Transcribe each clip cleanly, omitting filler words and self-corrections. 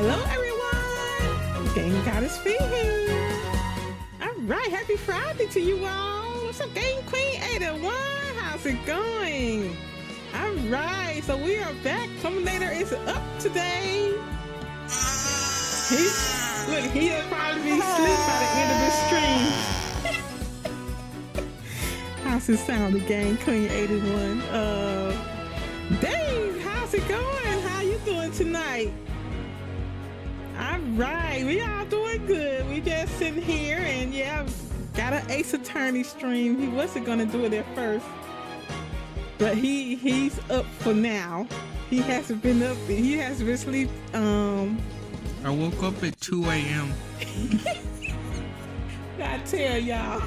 Hello everyone! GameGoddessFee here! Alright, happy Friday to you all! What's up, Game Queen 81? How's it going? Alright, so we are back. Terminator is up today. He'll probably be asleep by the end of this stream. How's it sound, the Game Queen 81? Dave, how's it going? How you doing tonight? Alright, we all doing good. We just sitting here and yeah, got an Ace Attorney stream. He wasn't gonna do it at first, but he's up for now. He hasn't been up. He hasn't been asleep. I woke up at 2 a.m. I tell y'all,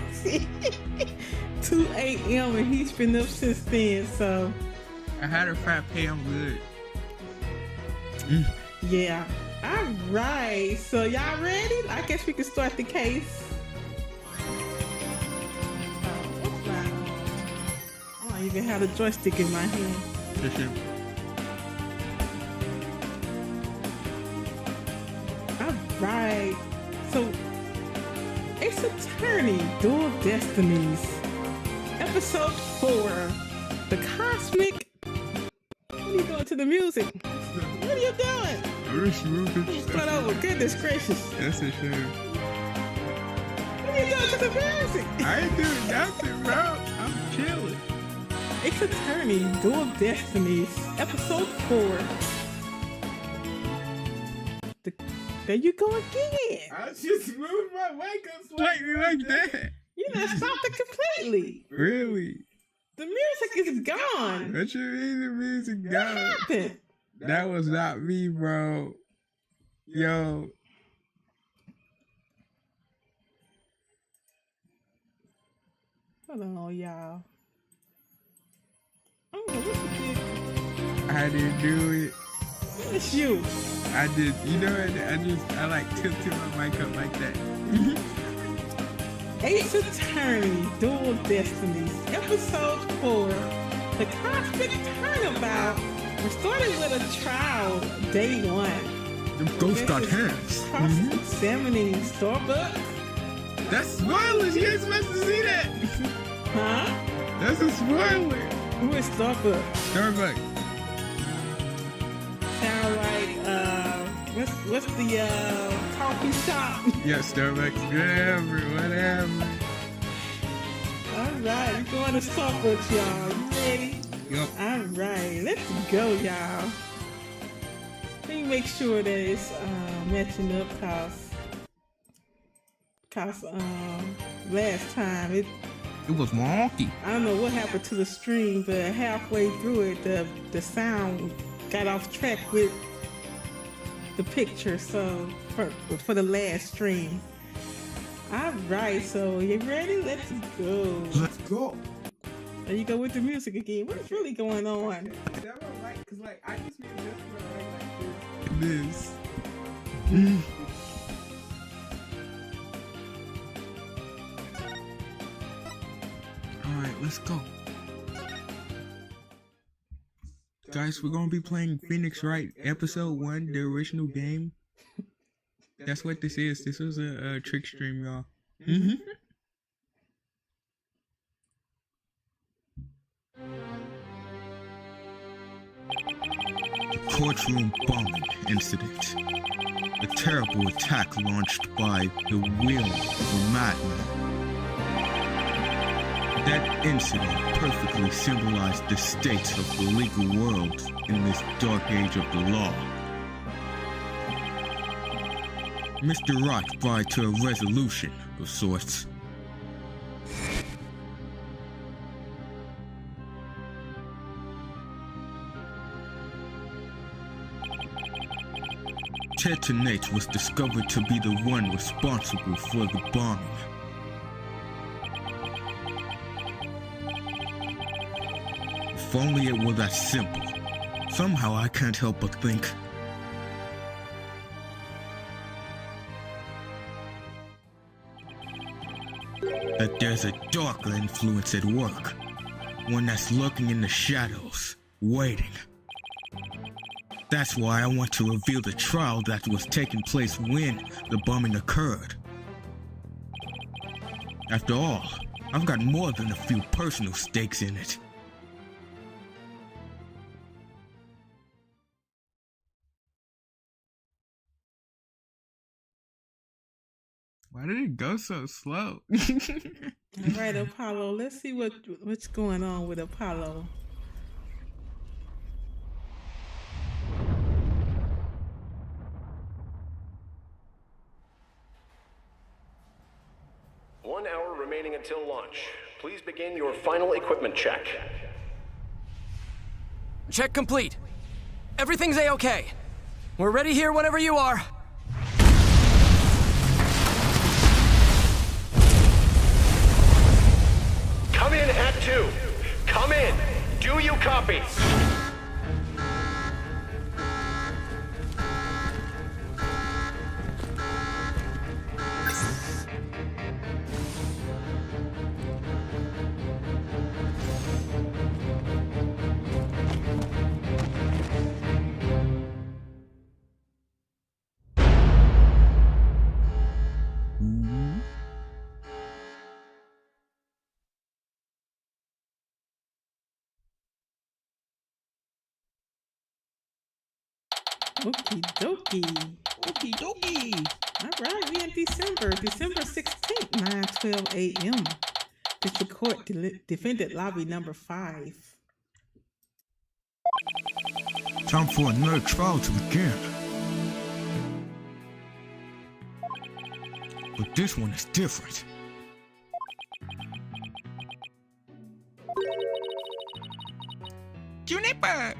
2 a.m. and he's been up since then. So I had a frappe. I'm good. Yeah. All right. So y'all ready? I guess we can start the case. I don't even have a joystick in my hand. Right. So, Ace Attorney, Dual Destinies, Episode 4, The Cosmic. What are you doing to the music? What are you doing? I'm just moving. Start over. Goodness gracious. That's a shame. What are you doing to the music? I ain't doing nothing, bro. I'm chilling. Ace Attorney, Dual Destinies, Episode 4. There you go again. I just moved my mic up slightly like that. You done stopped it completely. Really? The music is gone. What you mean the music What gone? happened? That was not me, bro. Yo. Hold on, y'all. I don't know what you did. I didn't do it. It's you. I did. You know what? I like tilted my mic up like that. Ace Attorney, Dual Destinies, Episode 4, The Cosmic Turnabout. We're starting with a trial, day 1. Them ghosts got hands. Cross-examining Starbucks. That's spoilers. You ain't supposed to see that. Huh? That's a spoiler. Who is Starbucks? Starbucks. Sound like, what's the, coffee shop? Yeah, Starbucks. Whatever. Alright, we're going to Starbucks, y'all. You ready? Yup. Alright, let's go, y'all. Let me make sure that it's matching up cause last time it was wonky. I don't know what happened to the stream, but halfway through it the sound got off track with the picture, so for the last stream. Alright, so you ready? Let's go. Let's go. There you go with the music again. What's really going on? That one right, cause like I just made this one like this. Alright, let's go. Guys, we're gonna be playing Phoenix Wright Episode 1, the original game. That's what this is. This was a trick stream, y'all. The courtroom bombing incident. A terrible attack launched by the will of a madman. That incident perfectly symbolized the state of the legal world in this dark age of the law. Mr. Wright brought to a resolution of sorts. Ted was discovered to be the one responsible for the bombing. If only it were that simple. Somehow I can't help but think that there's a darker influence at work. One that's lurking in the shadows, waiting. That's why I want to reveal the trial that was taking place when the bombing occurred. After all, I've got more than a few personal stakes in it. Why did it go so slow? All right, Apollo. Let's see what's going on with Apollo. One hour remaining until launch. Please begin your final equipment check. Check complete. Everything's A-okay. We're ready here whenever you are. Come in at 2. Come in. Do you copy? Okie dokie. Okie dokie. All right, we in December 16th, 9:12 a.m. District Court defendant lobby number 5. Time for another trial to begin. But this one is different. Juniper!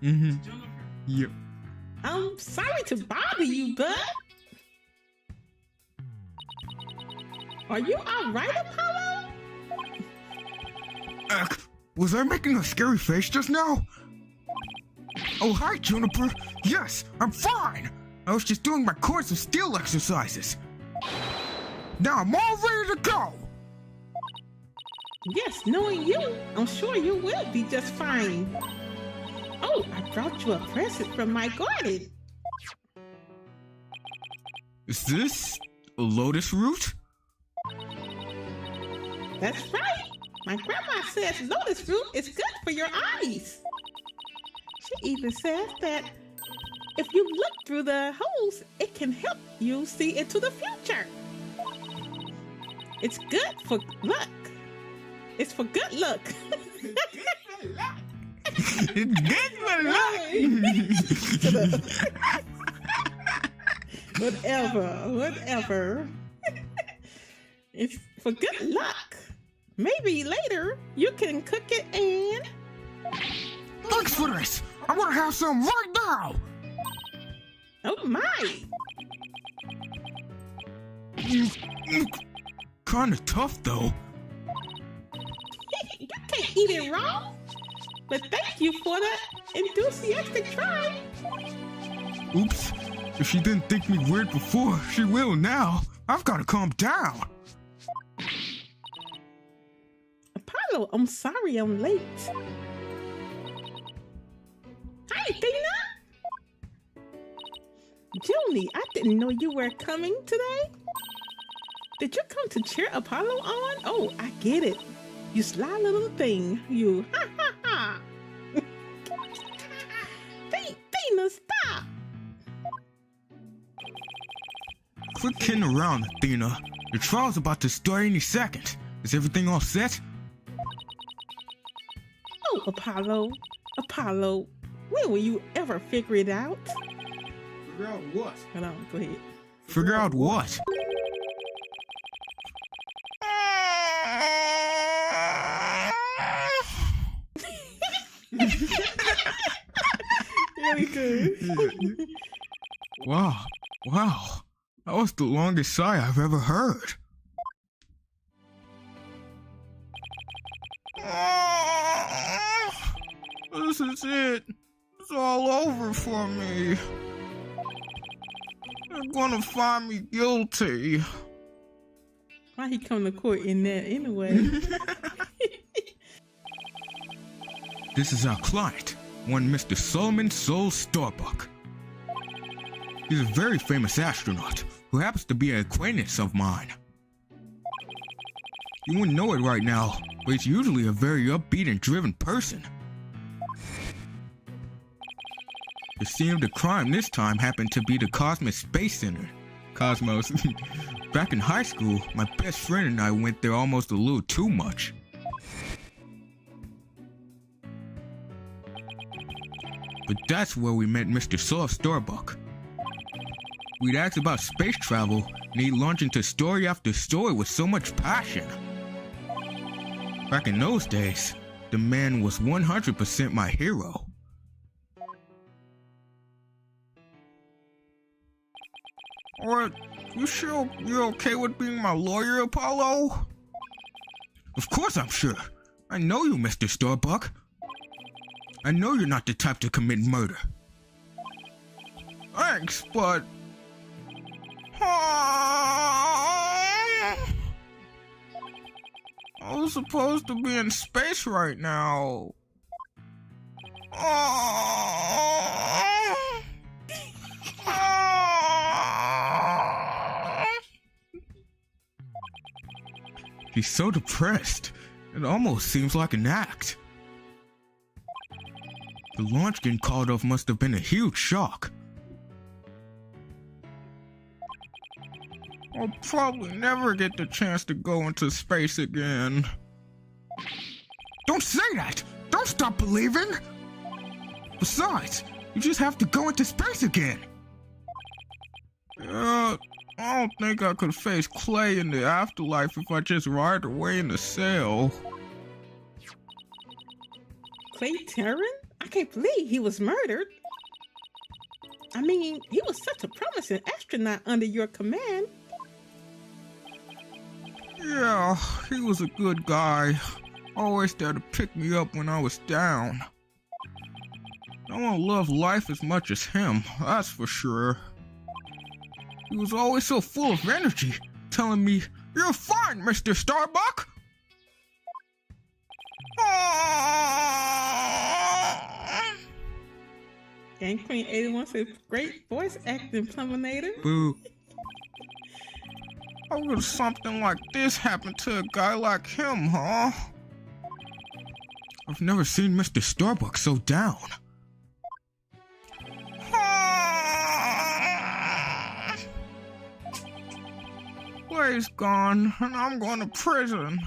Yep. I'm sorry to bother you, bud. Are you all right, Apollo? Was I making a scary face just now? Oh, hi, Juniper. Yes, I'm fine. I was just doing my course of steel exercises. Now I'm all ready to go. Yes, knowing you, I'm sure you will be just fine. Oh, I brought you a present from my garden. Is this a lotus root? That's right. My grandma says lotus root is good for your eyes. She even says that if you look through the holes, it can help you see into the future. It's good for luck. It's for good luck. It's good for luck. Whatever. It's for good luck. Maybe later you can cook it and... Thanks for this. I want to have some right now. Oh my. Kinda tough though. You can't eat it raw. But thank you for the enthusiastic try. Oops. If she didn't think me weird before, she will now. I've got to calm down. Apollo, I'm sorry I'm late. Hi, Tina. Junie, I didn't know you were coming today. Did you come to cheer Apollo on? Oh, I get it. You sly little thing. You. Ha ha ha. Tina, stop. Quit kidding around, Athena. The trial's about to start any second. Is everything all set? Oh, Apollo. When will you ever figure it out? Figure out what? Hold on, go ahead. Figure out what? Really good. Wow. That was the longest sigh I've ever heard. This is it. It's all over for me. They're gonna find me guilty. Why he come to court in that anyway? This is our client, one Mr. Solomon Soul Starbuck. He's a very famous astronaut who happens to be an acquaintance of mine. You wouldn't know it right now, but he's usually a very upbeat and driven person. The scene of the crime this time happened to be the Cosmos Space Center. Cosmos. Back in high school, my best friend and I went there almost a little too much. But that's where we met Mr. Soul Starbuck. We'd ask about space travel, and he'd launch into story after story with so much passion. Back in those days, the man was 100% my hero. Alright, you sure you're okay with being my lawyer, Apollo? Of course I'm sure. I know you, Mr. Starbuck. I know you're not the type to commit murder. Thanks, but... I was supposed to be in space right now. He's so depressed. It almost seems like an act. The launch getting called off must have been a huge shock. I'll probably never get the chance to go into space again. Don't say that! Don't stop believing! Besides, you just have to go into space again. I don't think I could face Clay in the afterlife if I just ride away in the cell. Clay Terran? I can't believe he was murdered. I mean, he was such a promising astronaut under your command. Yeah, he was a good guy. Always there to pick me up when I was down. No one loved life as much as him, that's for sure. He was always so full of energy, telling me, "You're fine, Mr. Starbuck!" Gang Queen 81 says, great voice acting, Pluminator. Boo. How would something like this happen to a guy like him, huh? I've never seen Mr. Starbuck so down. Clay's gone, and I'm going to prison.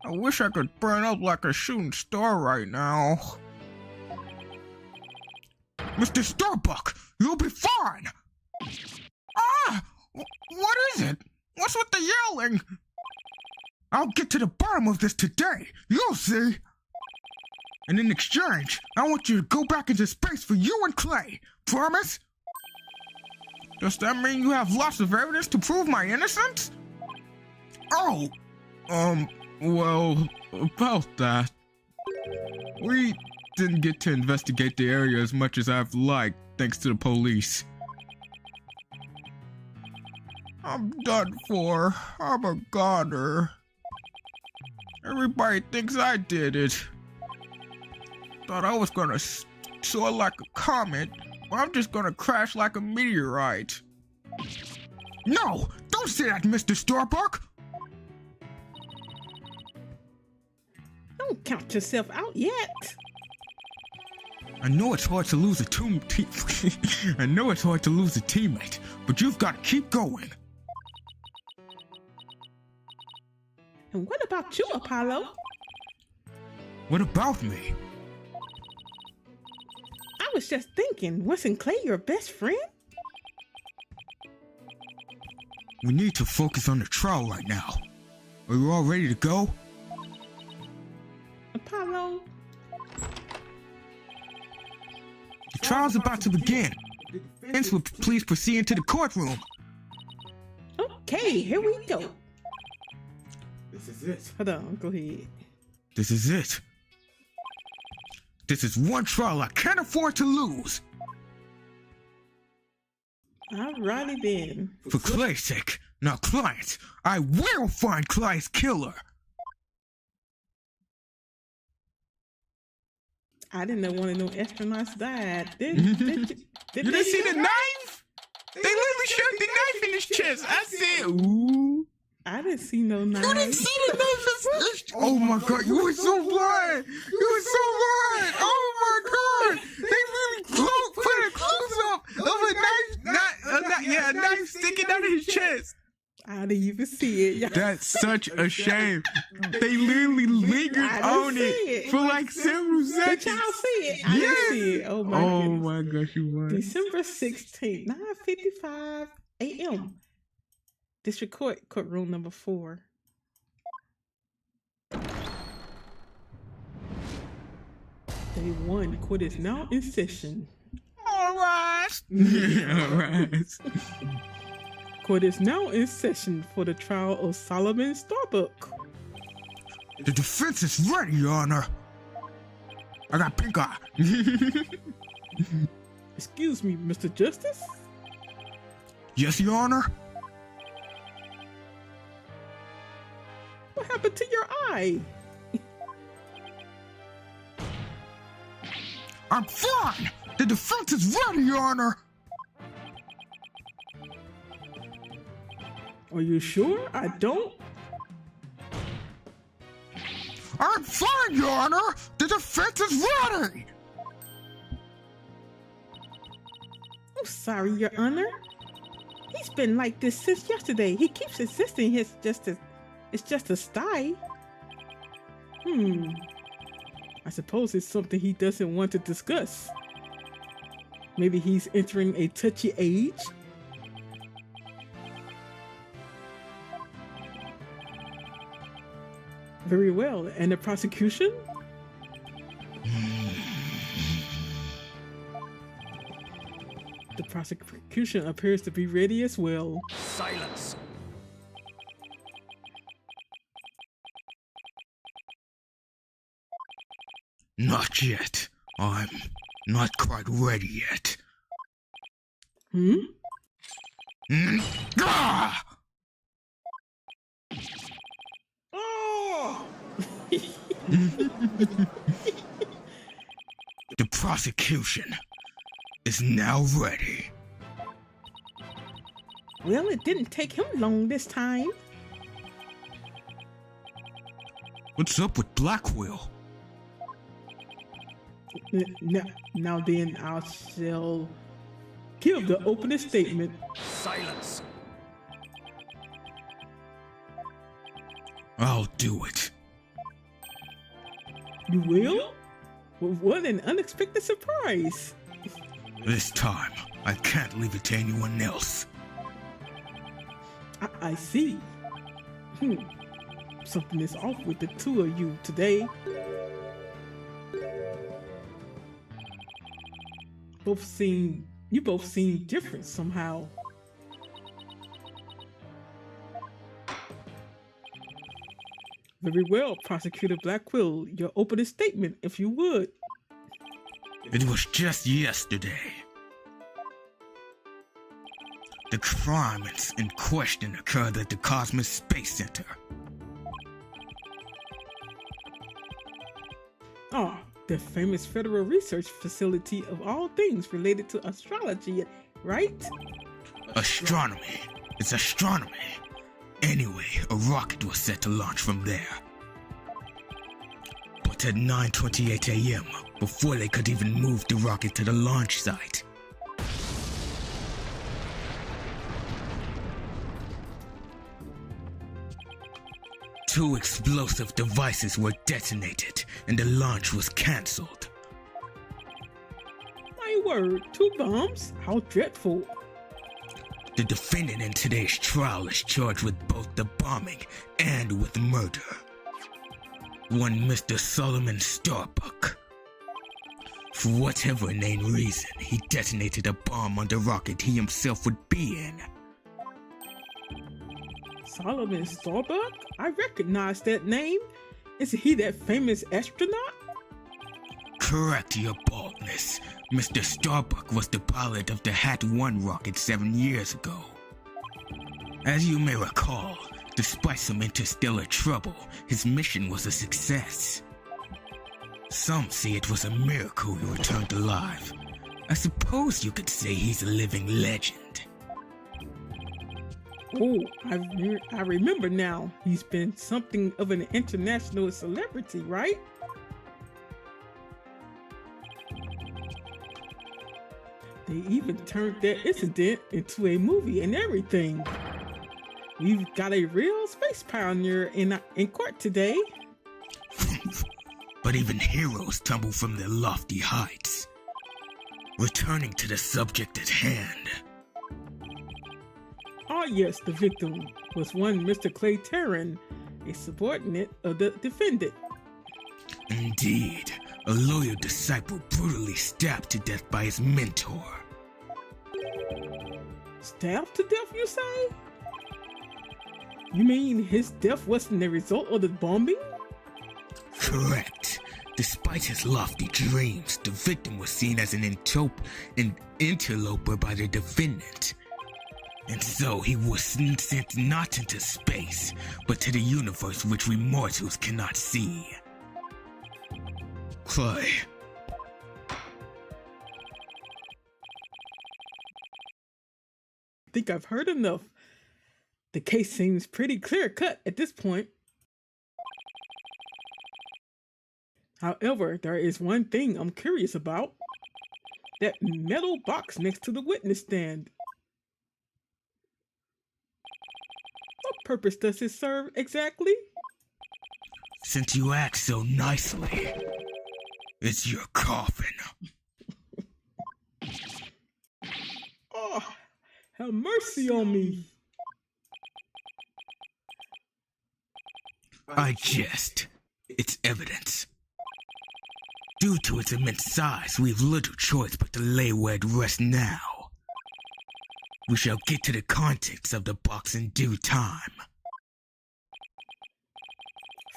I wish I could burn up like a shooting star right now. Mr. Starbuck, you'll be fine! Ah! What is it? What's with the yelling? I'll get to the bottom of this today, you'll see! And in exchange, I want you to go back into space for you and Clay. Promise? Does that mean you have lots of evidence to prove my innocence? Oh, well, about that. We didn't get to investigate the area as much as I've liked, thanks to the police. I'm done for. I'm a goner. Everybody thinks I did it. Thought I was gonna soar like a comet, but I'm just gonna crash like a meteorite. No! Don't say that, Mr. Starbuck! Don't count yourself out yet. I know it's hard to lose a I know it's hard to lose a teammate, but you've got to keep going. And what about you, Apollo? What about me? I was just thinking, wasn't Clay your best friend? We need to focus on the trial right now. Are you all ready to go? Apollo? The trial's about to begin. Defense will please proceed into the courtroom. Okay, here we go. This is it. Hold on, go ahead. This is it. This is one trial I can't afford to lose. Alrighty then. For Clay's sake, now clients, I will find Clay's killer. I didn't know one of no astronauts died. Did You didn't see the knife? They literally shoved the knife in his chest. I said, ooh. I didn't see no knife. You didn't see the knife? Oh my god, you were so blind. You were so blind. Oh my god. They really put a close up of a knife sticking out of his chest. I didn't even see it. Y'all. That's such a shame. They literally lingered on it for like several seconds. Did y'all see it? I didn't see it. Oh my goodness. Oh my gosh, you won. December 16th, 9:55 a.m. District Court, courtroom number 4. Day 1, court is now in session. All right. All right. Court is now in session for the trial of Solomon Starbuck. The defense is ready, Your Honor. I got pink eye. Excuse me, Mr. Justice? Yes, Your Honor. What happened to your eye? I'm fine. The defense is ready, Your Honor. Are you sure? I don't. I'm fine, Your Honor. The defense is ready. I'm sorry, Your Honor. He's been like this since yesterday. He keeps insisting it's just a sty. I suppose it's something he doesn't want to discuss. Maybe he's entering a touchy age. Very well. And the prosecution? The prosecution appears to be ready as well. Silence. Not yet. I'm not quite ready yet. Ah! Oh! The prosecution is now ready. Well, it didn't take him long this time. What's up with Blackwell? Now then, I shall give the opening statement. Silence. I'll do it. You will? Well, what an unexpected surprise. This time, I can't leave it to anyone else. I see. Something is off with the two of you today. You both seem different somehow. Very well, Prosecutor Blackwell, your opening statement, if you would. It was just yesterday. The crime in question occurred at the Cosmic Space Center. The famous federal research facility of all things related to astrology, right? Astronomy. It's astronomy. Anyway, a rocket was set to launch from there. But at 9:28 a.m., before they could even move the rocket to the launch site, two explosive devices were detonated and the launch was cancelled. My word, 2 bombs? How dreadful. The defendant in today's trial is charged with both the bombing and with murder. One Mr. Solomon Starbuck. For whatever inane reason, he detonated a bomb on the rocket he himself would be in. Solomon Starbuck? I recognize that name. Is he that famous astronaut? Correct, your baldness. Mr. Starbuck was the pilot of the Hat-1 rocket 7 years ago. As you may recall, despite some interstellar trouble, his mission was a success. Some say it was a miracle he returned alive. I suppose you could say he's a living legend. Oh, I remember now. He's been something of an international celebrity, right? They even turned that incident into a movie and everything. We've got a real space pioneer in court today. But even heroes tumble from their lofty heights. Returning to the subject at hand. Ah yes, the victim was one Mr. Clay Terran, a subordinate of the defendant. Indeed, a loyal disciple brutally stabbed to death by his mentor. Stabbed to death, you say? You mean his death wasn't a result of the bombing? Correct. Despite his lofty dreams, the victim was seen as an interloper by the defendant. And so he was sent not into space, but to the universe which we mortals cannot see. Clay. I think I've heard enough. The case seems pretty clear-cut at this point. However, there is one thing I'm curious about. That metal box next to the witness stand. What purpose does it serve exactly? Since you act so nicely, it's your coffin. Oh, have mercy on me. I jest. It's evidence. Due to its immense size, we've little choice but to lay where it rests now. We shall get to the contents of the box in due time.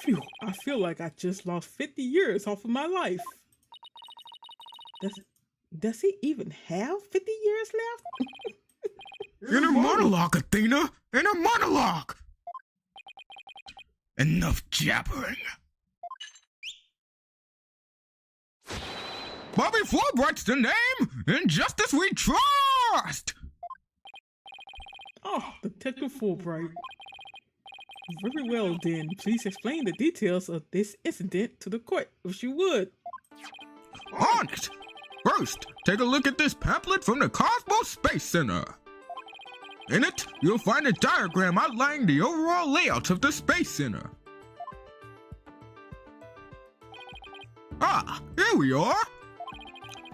Phew, I feel like I just lost 50 years off of my life. Does he even have 50 years left? Inner monologue, Athena! Inner monologue! Enough jabbering. Bobby Fulbright's the name! In justice we trust! Oh, Detective Fulbright. Very well then, please explain the details of this incident to the court, if you would. On it! First, take a look at this pamphlet from the Cosmos Space Center. In it, you'll find a diagram outlining the overall layout of the Space Center. Ah, here we are!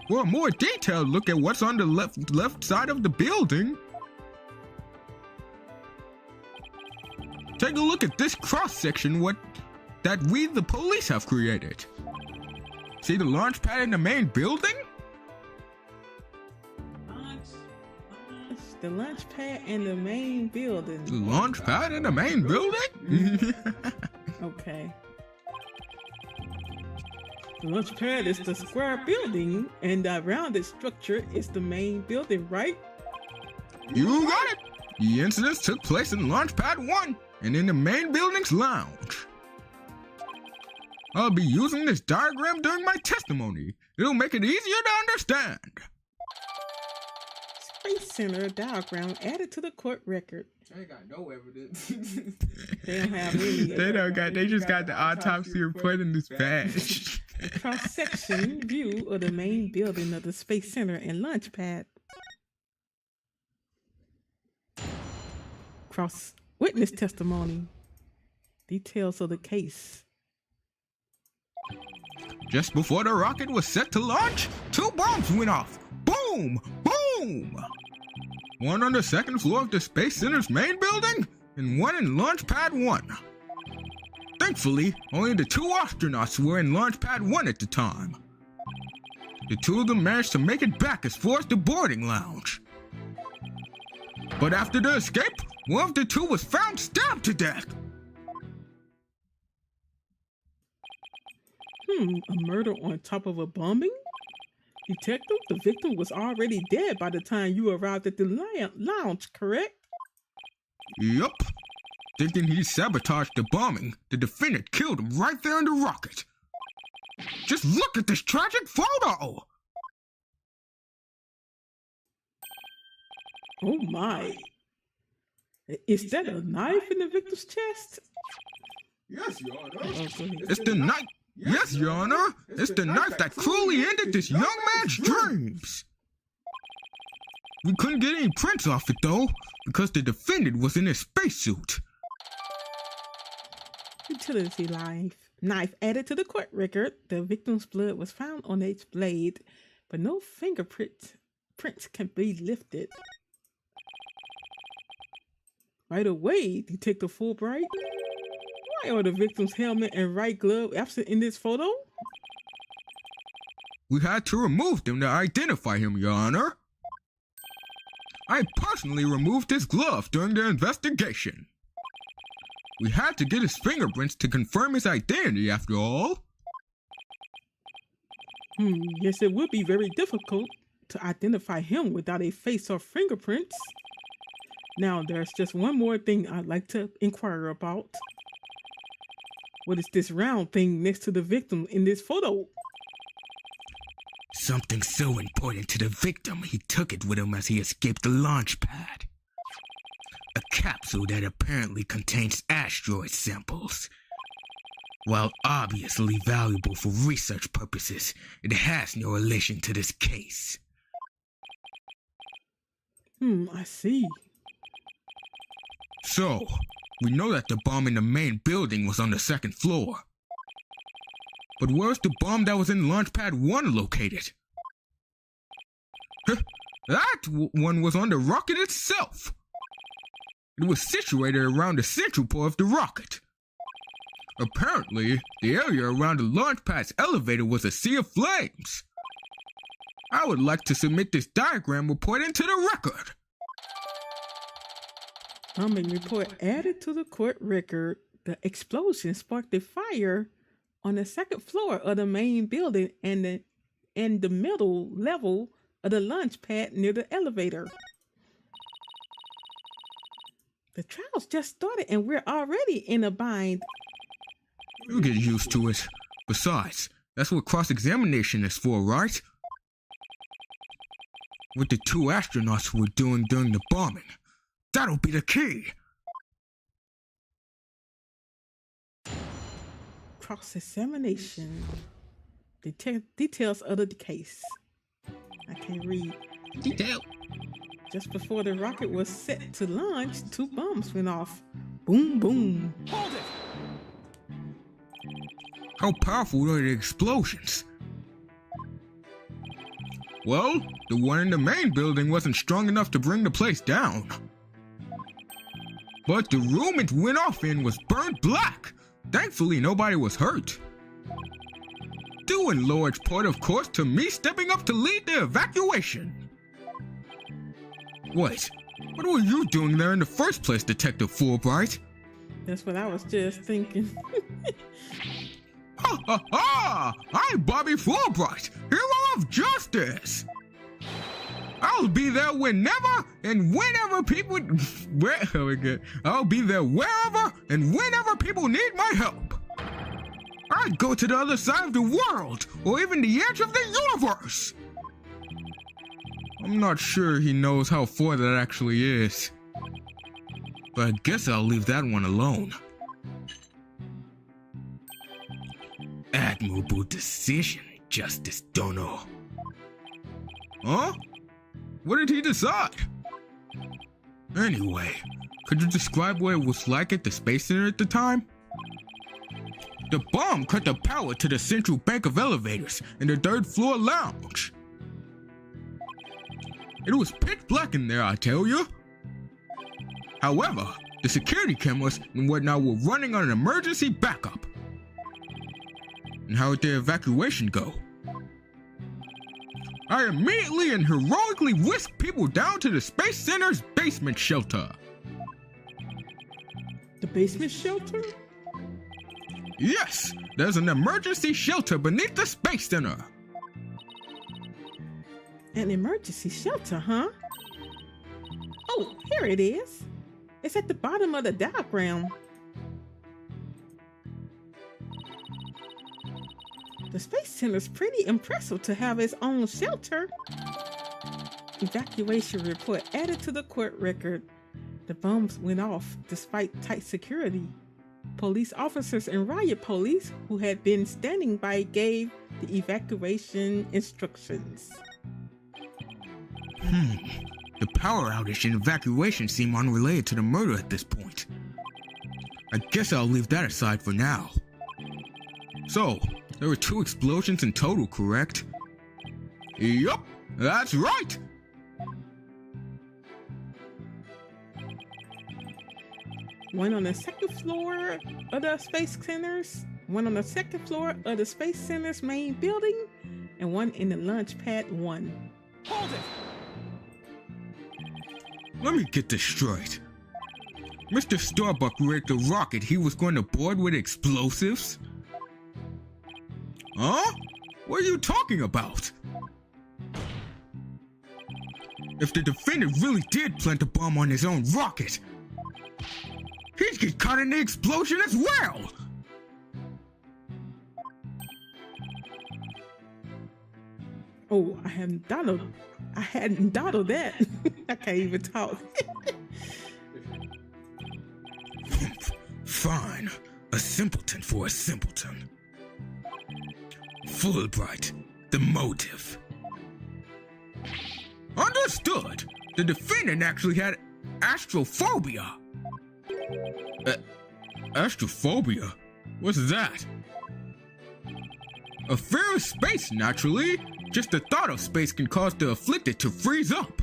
For a more detailed look at what's on the left side of the building, take a look at this cross-section that we, the police, have created. See the launch pad in the main building? The launch pad in the main building. The launch pad in the main building? Okay. The launch pad is the square building, and the rounded structure is the main building, right? You got it! The incidents took place in Launch Pad 1 and in the main building's lounge. I'll be using this diagram during my testimony. It'll make it easier to understand. Space Center diagram added to the court record. I ain't got no evidence. They don't have any. They just got the autopsy report in this badge. Cross-section view of the main building of the Space Center and launch pad. Cross witness testimony. Details of the case. Just before the rocket was set to launch, 2 bombs went off. Boom! Boom! One on the second floor of the Space Center's main building, and one in Launch Pad 1. Thankfully, only the 2 astronauts were in Launch Pad 1 at the time. The 2 of them managed to make it back as far as the boarding lounge. But after the escape, one of the 2 was found stabbed to death. A murder on top of a bombing? Detective, the victim was already dead by the time you arrived at the lounge, correct? Yup. Thinking he sabotaged the bombing, the defendant killed him right there in the rocket. Just look at this tragic photo! Oh my. Is that a knife in the victim's chest? Yes, Your Honor. Oh, go ahead. It's the knife. Yes, Your Honor. It's the knife that cruelly ended this young man's dreams. We couldn't get any prints off it, though, because the defendant was in his spacesuit. Utility knife added to the court record. The victim's blood was found on its blade, but no prints can be lifted. Right away, Detective Fulbright. Why are the victim's helmet and right glove absent in this photo? We had to remove them to identify him, Your Honor. I personally removed his glove during the investigation. We had to get his fingerprints to confirm his identity, after all. Yes, it would be very difficult to identify him without a face or fingerprints. Now, there's just one more thing I'd like to inquire about. What is this round thing next to the victim in this photo? Something so important to the victim, he took it with him as he escaped the launch pad. A capsule that apparently contains asteroid samples. While obviously valuable for research purposes, it has no relation to this case. I see. So, we know that the bomb in the main building was on the second floor. But where's the bomb that was in Launchpad 1 located? That one was on the rocket itself. It was situated around the central port of the rocket. Apparently, the area around the Launchpad's elevator was a sea of flames. I would like to submit this diagram report into the record. Bombing report added to the court record. The explosion sparked a fire on the second floor of the main building and the middle level of the launch pad near the elevator. The trial's just started and we're already in a bind. You get used to it. Besides, that's what cross-examination is for, right? What the two astronauts were doing during the bombing. That'll be the key. Cross-examination. Details of the case. I can't read. Detail. Just before the rocket was set to launch, 2 bombs went off. Boom, boom. Hold it! How powerful were the explosions? Well, the one in the main building wasn't strong enough to bring the place down. But the room it went off in was burned black. Thankfully, nobody was hurt. Due in large part, of course, to me stepping up to lead the evacuation. Wait, what were you doing there in the first place, Detective Fulbright? That's what I was just thinking. Ha ha ha! I'm Bobby Fulbright, hero of justice! I'll be there whenever and whenever people... I'll be there wherever and whenever people need my help. I'd go to the other side of the world, or even the edge of the universe. I'm not sure he knows how far that actually is. But I guess I'll leave that one alone. Admirable decision, Justice Dono. Huh? What did he decide? Anyway, could you describe what it was like at the Space Center at the time? The bomb cut the power to the central bank of elevators in the 3rd floor lounge. It was pitch black in there, I tell you. However, the security cameras and whatnot were running on an emergency backup. And how did the evacuation go? I immediately and heroically whisked people down to the Space Center's basement shelter. The basement shelter? Yes, there's an emergency shelter beneath the Space Center. An emergency shelter, huh? Oh, here it is. It's at the bottom of the diagram. The Space Center's pretty impressive to have its own shelter. Evacuation report added to the court record. The bombs went off despite tight security. Police officers and riot police who had been standing by gave the evacuation instructions. The power outage and evacuation seem unrelated to the murder at this point. I guess I'll leave that aside for now. So, there were 2 explosions in total, correct? Yup, that's right! One on the second floor of the Space Center's, one on the second floor of the Space Center's main building, and one in the launch pad 1. Hold it! Let me get this straight. Mr. Starbuck rigged the rocket he was going to board with explosives? Huh? What are you talking about? If the defendant really did plant a bomb on his own rocket, he'd get caught in the explosion as well! Oh, I hadn't thought of that. I can't even talk. Fine. A simpleton for a simpleton. Fulbright, the motive. Understood. The defendant actually had astrophobia. Astrophobia? What's that? A fear of space, naturally. Just the thought of space can cause the afflicted to freeze up.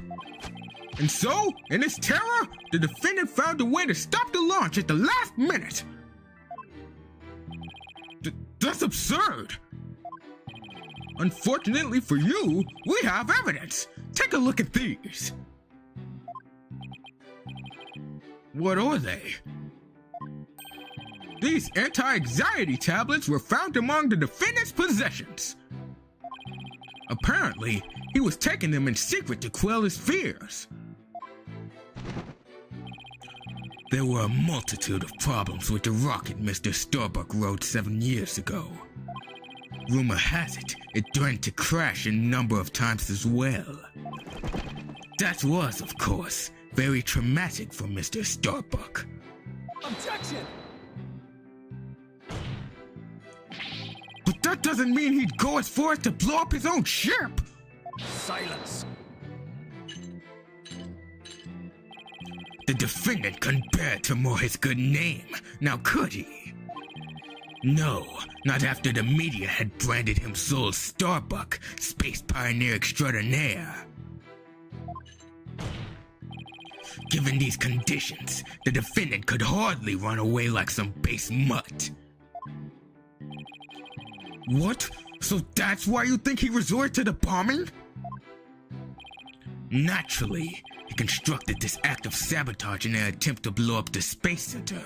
And so, in his terror, the defendant found a way to stop the launch at the last minute. That's absurd. Unfortunately for you, we have evidence. Take a look at these. What are they? These anti-anxiety tablets were found among the defendant's possessions. Apparently, he was taking them in secret to quell his fears. There were a multitude of problems with the rocket Mr. Starbuck rode 7 years ago. Rumor has it, it threatened to crash a number of times as well. That was, of course, very traumatic for Mr. Starbuck. Objection! But that doesn't mean he'd go as far as to blow up his own ship! Silence! The defendant couldn't bear to mar his good name, now could he? No, not after the media had branded him Sol Starbuck, space pioneer extraordinaire. Given these conditions, the defendant could hardly run away like some base mutt. What? So that's why you think he resorted to the bombing? Naturally, he constructed this act of sabotage in an attempt to blow up the Space Center,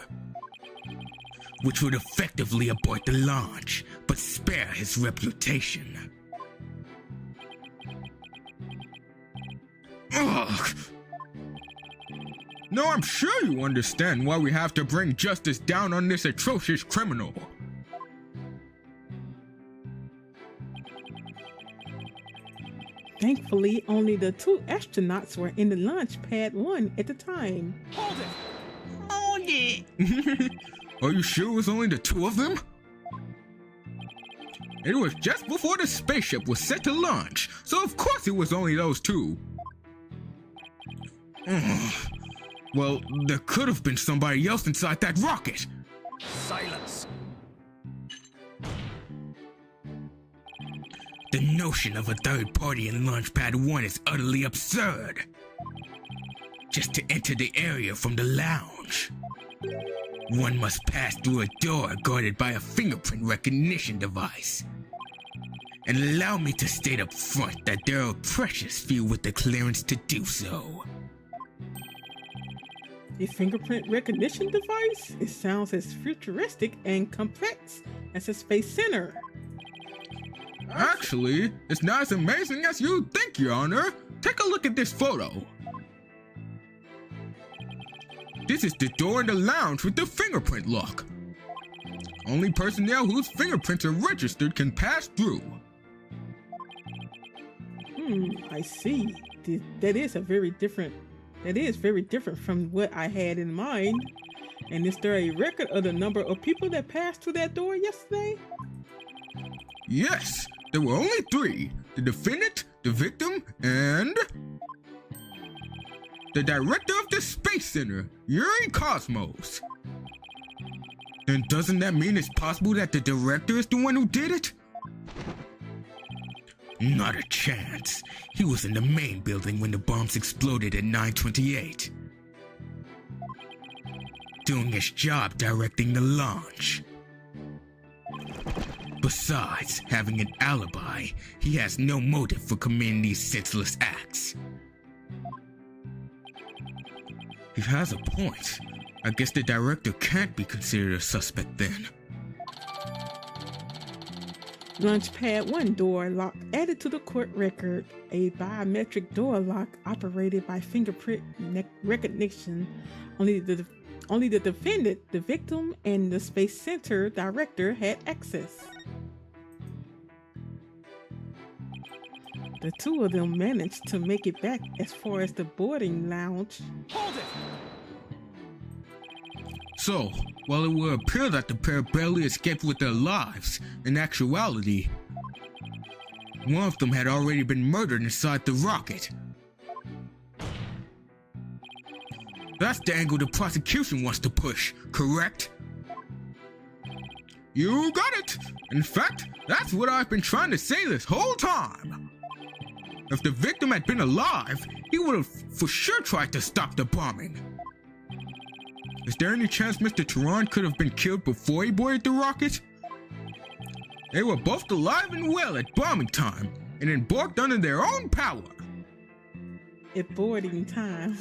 which would effectively abort the launch, but spare his reputation. Ugh! Now I'm sure you understand why we have to bring justice down on this atrocious criminal. Thankfully, only the 2 astronauts were in the launch pad 1 at the time. Hold it! Hold it! Are you sure it was only the 2 of them? It was just before the spaceship was set to launch, so of course it was only those 2. Well, there could have been somebody else inside that rocket. Silence! The notion of a third party in Launchpad 1 is utterly absurd. Just to enter the area from the lounge, one must pass through a door guarded by a fingerprint recognition device. And allow me to state up front that there are precious few with the clearance to do so. A fingerprint recognition device? It sounds as futuristic and complex as a Space Center. Actually, it's not as amazing as you think, Your Honor. Take a look at this photo. This is the door in the lounge with the fingerprint lock. Only personnel whose fingerprints are registered can pass through. I see. That is very different from what I had in mind. And is there a record of the number of people that passed through that door yesterday? Yes, there were only 3. The defendant, the victim, and the director of the Space Center, Yuri Cosmos. Then doesn't that mean it's possible that the director is the one who did it? Not a chance. He was in the main building when the bombs exploded at 9:28. Doing his job directing the launch. Besides having an alibi, he has no motive for committing these senseless acts. He has a point. I guess the director can't be considered a suspect then. Launchpad 1 door lock added to the court record. A biometric door lock operated by fingerprint recognition. Only the defendant, the victim, and the Space Center director had access. The 2 of them managed to make it back as far as the boarding lounge. Hold it! So, while it would appear that the pair barely escaped with their lives, in actuality, one of them had already been murdered inside the rocket. That's the angle the prosecution wants to push, correct? You got it! In fact, that's what I've been trying to say this whole time. If the victim had been alive, he would have for sure tried to stop the bombing. Is there any chance Mr. Tehran could have been killed before he boarded the rocket? They were both alive and well at bombing time, and embarked under their own power. At boarding time.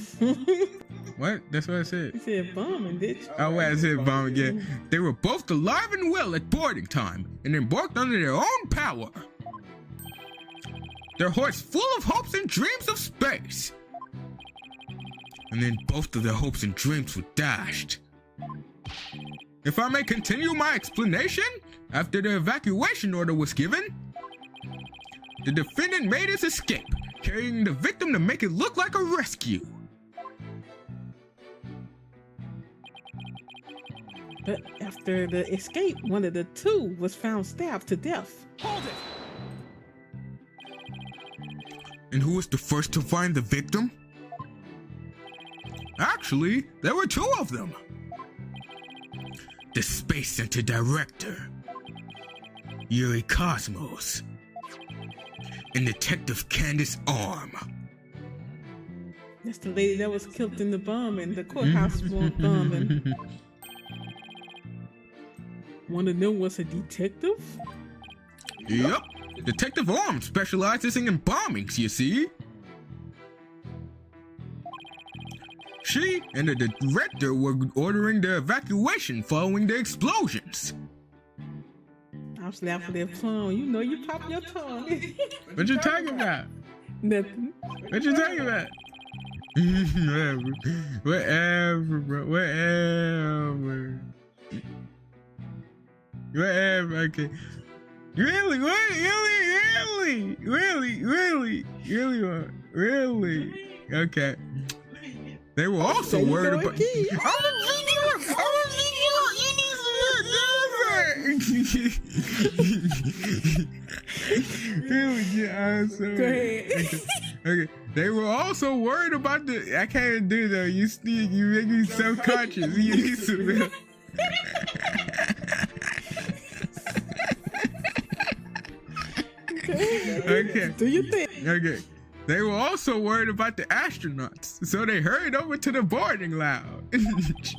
What? That's what I said. You said bombing, did you? Oh, wait, I said bombing, yeah. They were both alive and well at boarding time, and embarked under their own power. Their hearts full of hopes and dreams of space. And then both of their hopes and dreams were dashed. If I may continue my explanation, after the evacuation order was given, the defendant made his escape, carrying the victim to make it look like a rescue. But after the escape, one of the 2 was found stabbed to death. Hold it! And who was the first to find the victim? Actually, there were 2 of them. The Space Center director, Yuri Cosmos, and Detective Candace Arm. That's the lady that was killed in the bombing, the courthouse bombing. One of them was a detective? Yep, Detective Arm specializes in bombings, you see. She and the director were ordering the evacuation following the explosions. I was laughing at phone. You know you pop your tongue. What you talking about? Nothing. What you talking about? Whatever, bro. Whatever. Okay. Really? Really? Okay. They were also worried about. I'm a video. Go ahead. Okay. They were also worried about the. I can't do that. You make me self-conscious. You need to. Okay. Do you think? Okay. They were also worried about the astronauts, so they hurried over to the boarding lounge.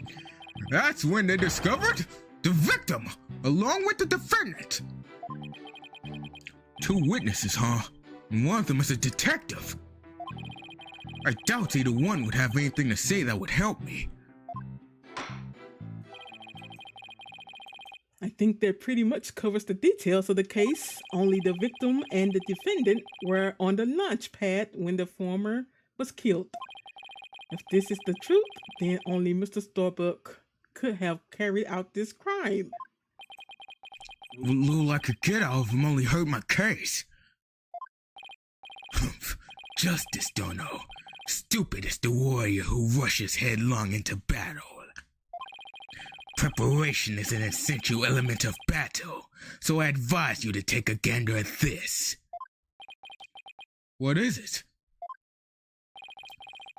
That's when they discovered the victim, along with the defendant. 2 witnesses, huh? And one of them is a detective. I doubt either one would have anything to say that would help me. I think that pretty much covers the details of the case. Only the victim and the defendant were on the launch pad when the former was killed. If this is the truth, then only Mr. Starbuck could have carried out this crime. What little I could get out of him only hurt my case. Justice, Dono. Stupid is the warrior who rushes headlong into battle. Preparation is an essential element of battle, so I advise you to take a gander at this. What is it?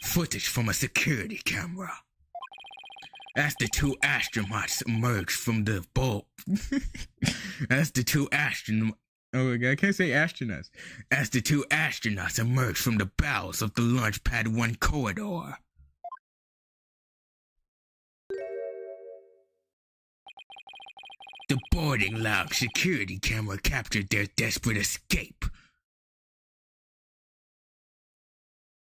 Footage from a security camera. As the two astronauts emerged from the bulb. As the two astronauts emerged from the bowels of the Launch Pad 1 corridor. The boarding lounge security camera captured their desperate escape.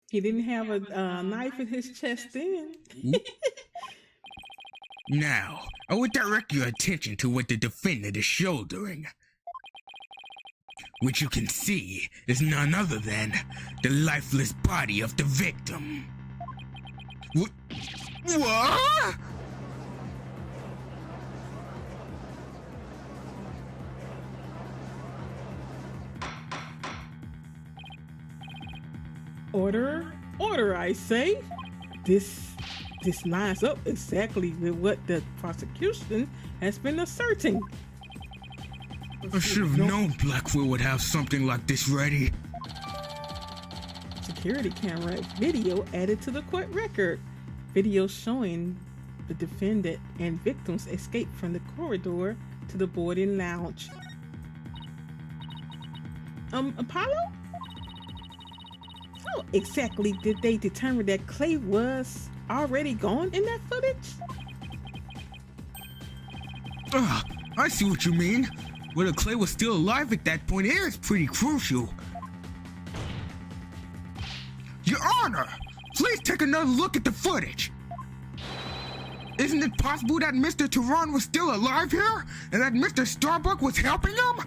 He didn't have a knife in his chest then. Now, I would direct your attention to what the defendant is shouldering. Which you can see is none other than the lifeless body of the victim. What? Order, I say. This lines up exactly with what the prosecution has been asserting. I should have known Blackwell would have something like this ready. Security camera video added to the court record. Video showing the defendant and victims escape from the corridor to the boarding lounge. Apollo? How exactly did they determine that Clay was already gone in that footage? I see what you mean. Whether Clay was still alive at that point is pretty crucial. Your Honor, please take another look at the footage. Isn't it possible that Mr. Tehran was still alive here and that Mr. Starbuck was helping him?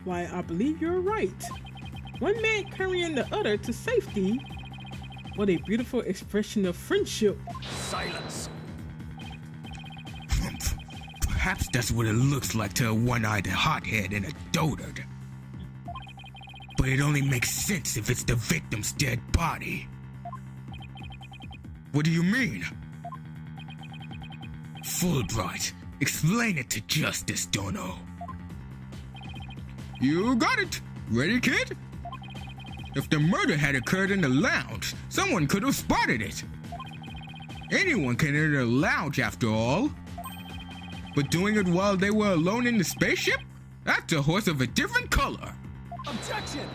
Why, I believe you're right. One man carrying the other to safety. What a beautiful expression of friendship. Silence. Perhaps that's what it looks like to a one-eyed hothead and a dotard. But it only makes sense if it's the victim's dead body. What do you mean? Fulbright, explain it to Justice, Dono. You got it. Ready, kid? If the murder had occurred in the lounge, someone could have spotted it. Anyone can enter a lounge after all. But doing it while they were alone in the spaceship? That's a horse of a different color. Objection!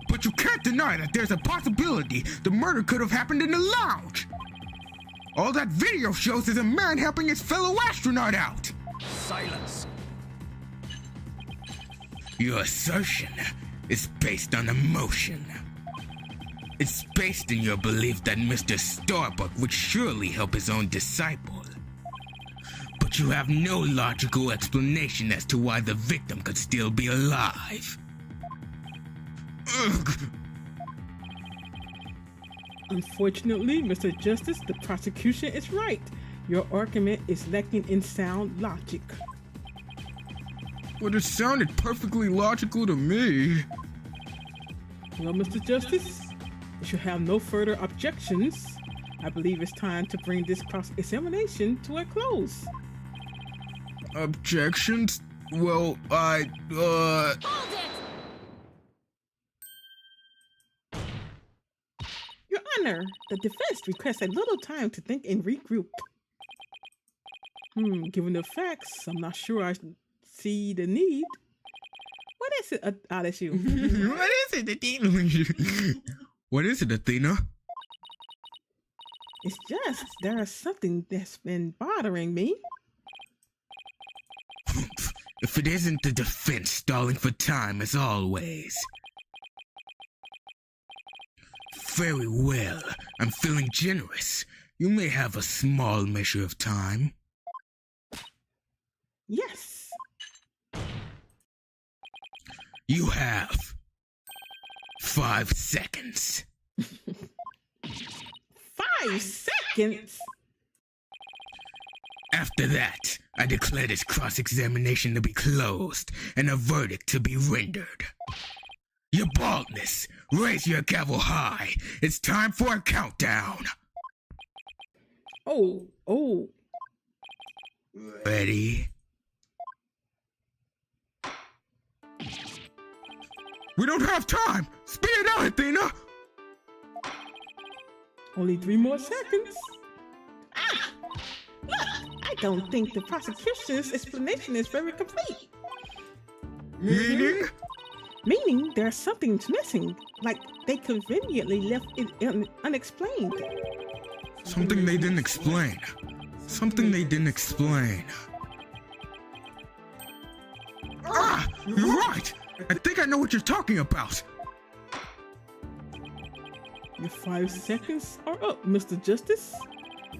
But you can't deny that there's a possibility the murder could have happened in the lounge. All that video shows is a man helping his fellow astronaut out. Silence. Your assertion is based on emotion. It's based in your belief that Mr. Starbuck would surely help his own disciple. But you have no logical explanation as to why the victim could still be alive. Ugh. Unfortunately, Mr. Justice, the prosecution is right. Your argument is lacking in sound logic. But it sounded perfectly logical to me. Well, Mr. Justice, if you have no further objections, I believe it's time to bring this cross-examination to a close. Objections? Well, Hold it! Your Honor, the defense requests a little time to think and regroup. Given the facts, I'm not sure I see the need. What is it, Alice? What is it, Athena? What is it, Athena? It's just there is something that's been bothering me. If it isn't the defense stalling for time as always. Very well, I'm feeling generous. You may have a small measure of time. Yes. You have 5 seconds. 5 seconds? After After that, I declare this cross-examination to be closed and a verdict to be rendered. Your baldness, raise your gavel high. It's time for a countdown. Oh. Ready? We don't have time! Speed it up, Athena! Only 3 more seconds. Look, I don't think the prosecution's explanation is very complete. Meaning? Meaning there's something missing, like they conveniently left it unexplained. Something they didn't explain. Something they didn't explain. Ah! You're right! I think I know what you're talking about. Your 5 seconds are up, Mr. Justice.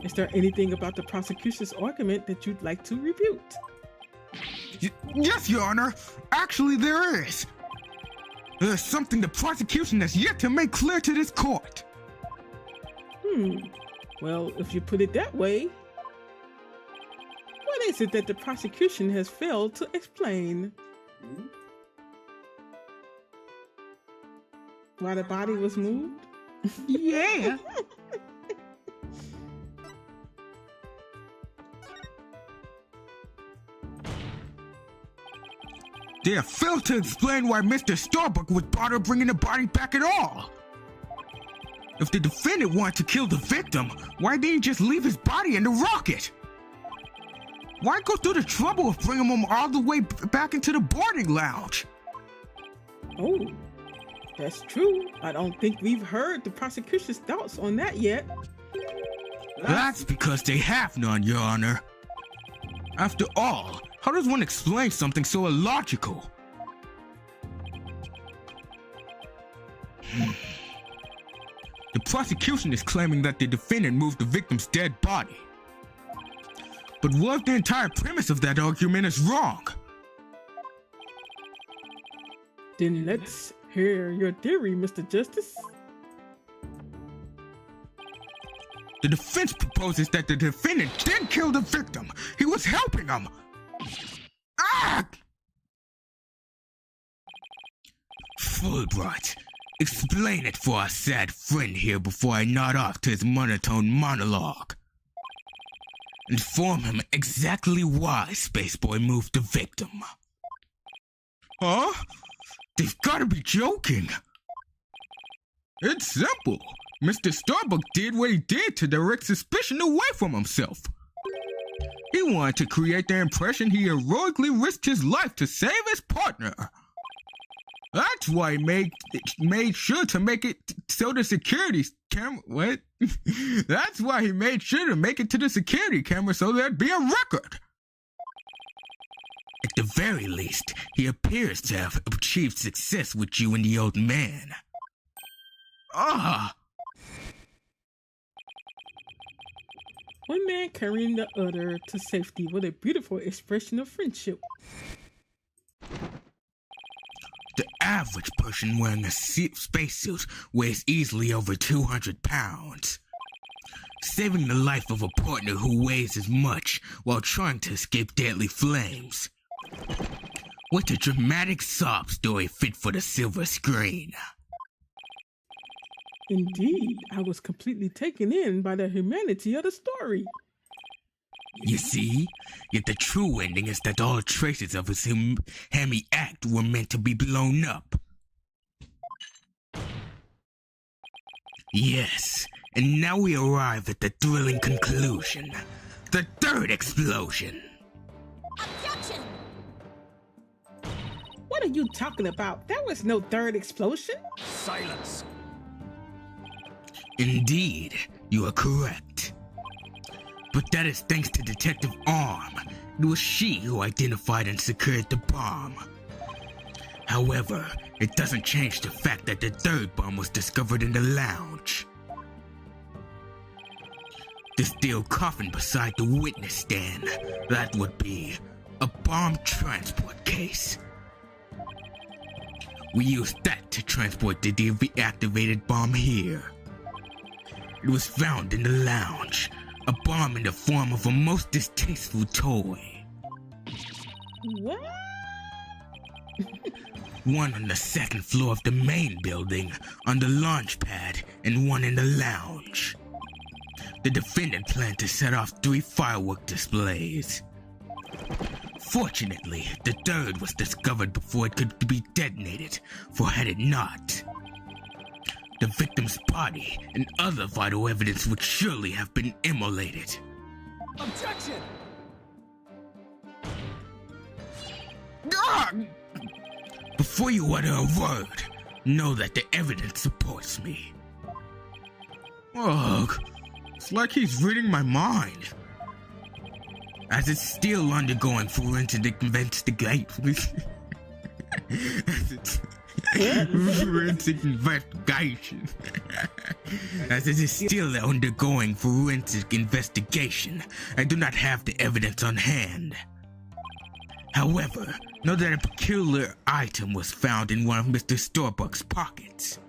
Is there anything about the prosecution's argument that you'd like to refute? Yes, Your Honor. Actually, there is. There's something the prosecution has yet to make clear to this court. Well, if you put it that way, what is it that the prosecution has failed to explain? Why the body was moved? Yeah. They have failed to explain why Mr. Starbuck would bother bringing the body back at all. If the defendant wanted to kill the victim, why didn't he just leave his body in the rocket? Why go through the trouble of bringing him all the way back into the boarding lounge? Oh, that's true. I don't think we've heard the prosecution's thoughts on that yet. That's because they have none, Your Honor. After all, how does one explain something so illogical? The prosecution is claiming that the defendant moved the victim's dead body. But what if the entire premise of that argument is wrong? Then let's hear your theory, Mr. Justice. The defense proposes that the defendant didn't kill the victim. He was helping him. Ah! Fulbright, explain it for our sad friend here before I nod off to his monotone monologue. Inform him exactly why Spaceboy moved the victim. Huh? They've gotta be joking. It's simple. Mr. Starbuck did what he did to direct suspicion away from himself. He wanted to create the impression he heroically risked his life to save his partner. That's why he made sure to make it so the security camera. What? That's why he made sure to make it to the security camera so there'd be a record. At the very least, he appears to have achieved success with you and the old man. Ah! One man carrying the other to safety with a beautiful expression of friendship. The average person wearing a spacesuit weighs easily over 200 pounds. Saving the life of a partner who weighs as much while trying to escape deadly flames. What a dramatic sob story fit for the silver screen. Indeed, I was completely taken in by the humanity of the story. You see? Yet the true ending is that all traces of his hammy act were meant to be blown up. Yes, and now we arrive at the thrilling conclusion. The third explosion. Objection! What are you talking about? There was no third explosion. Silence. Indeed, you are correct. But that is thanks to Detective Arm. It was she who identified and secured the bomb. However, it doesn't change the fact that the third bomb was discovered in the lounge. The steel coffin beside the witness stand, that would be a bomb transport case. We used that to transport the deactivated bomb here. It was found in the lounge, a bomb in the form of a most distasteful toy. What? One on the second floor of the main building, on the launch pad, and one in the lounge. The defendant planned to set off 3 firework displays. Fortunately, the third was discovered before it could be detonated, for had it not, the victim's body and other vital evidence would surely have been immolated. Objection! Before you utter a word, know that the evidence supports me. Ugh, it's like he's reading my mind. As it's still undergoing forensic investigation. Forensic investigation. As it is still undergoing forensic investigation, I do not have the evidence on hand. However, know that a peculiar item was found in one of Mr. Starbuck's pockets.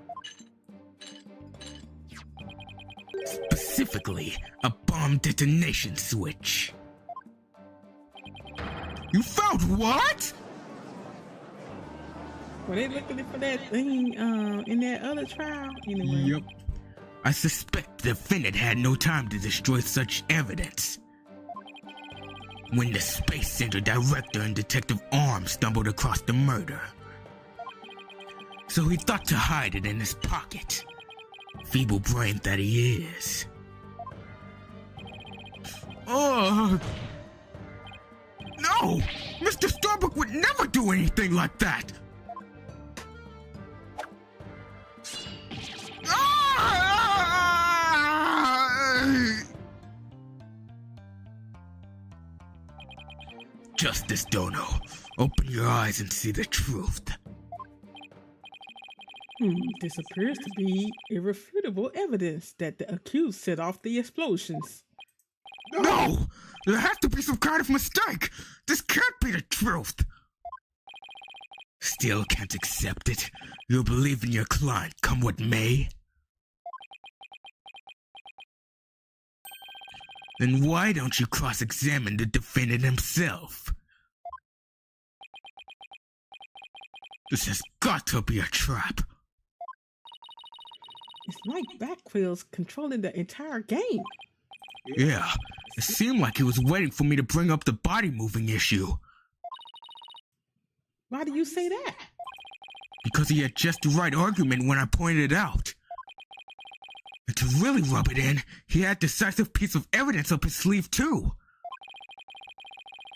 Specifically, a bomb detonation switch. You found what? Were they looking for that thing in that other trial? Anyway. Yep. I suspect the defendant had no time to destroy such evidence. When the Space Center director and Detective Arms stumbled across the murder. So he thought to hide it in his pocket. Feeble brain that he is. No! Mr. Starbuck would never do anything like that! Justice Dono, open your eyes and see the truth. This appears to be irrefutable evidence that the accused set off the explosions. No! There has to be some kind of mistake! This can't be the truth! Still can't accept it? You'll believe in your client, come what may? Then why don't you cross-examine the defendant himself? This has got to be a trap. It's like Backwheel's controlling the entire game. Yeah, it seemed like he was waiting for me to bring up the body moving issue. Why do you say that? Because he had just the right argument when I pointed it out. And to really rub it in, he had a decisive piece of evidence up his sleeve too.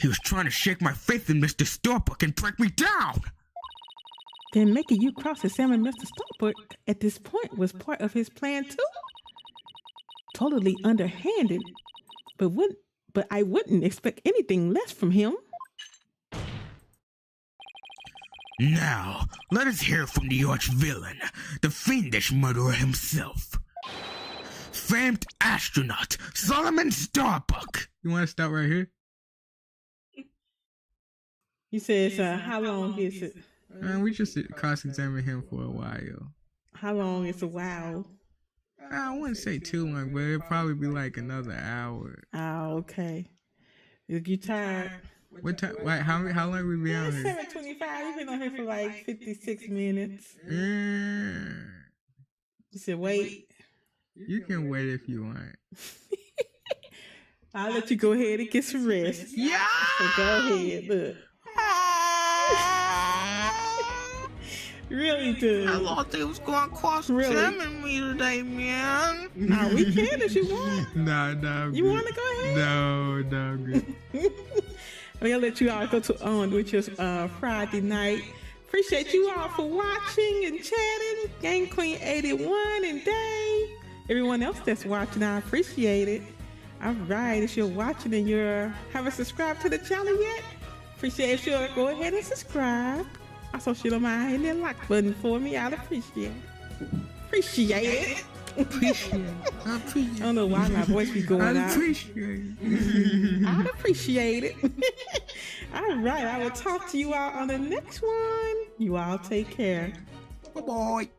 He was trying to shake my faith in Mr. Starbuck and break me down. Then making you cross-examine Mr. Starbuck at this point was part of his plan too? Totally underhanded, but I wouldn't expect anything less from him. Now, let us hear from the arch-villain, the fiendish murderer himself. Famed astronaut, Solomon Starbuck. You want to start right here? He says, how long is it? We just cross-examine him for a while. How long is a while? I wouldn't say too long, but it'd probably be like another hour. Oh, okay. Is you tired? What time? Like how long we been on here? 7:25. We've been on here for like 56 minutes. You said wait. You can wait if you want. I'll let you go ahead and get some rest. Yeah. So go ahead. Look. Really do. I thought they was going to cross-examine me today, man. No, we can if you want. No, you want to go ahead? No, I'm good. I'll let you all go on with your Friday night. Appreciate you all for watching and chatting. Game Queen 81 and Dave. Everyone else that's watching, I appreciate it. All right, if you're watching and you haven't subscribed to the channel yet, appreciate if you'll go ahead and subscribe. Also, if you don't mind hitting that like button for me, I'd appreciate it. Appreciate it. I don't know why my voice be going out. I'd appreciate it. All right, I will talk to you all on the next one. You all take care. Bye-bye.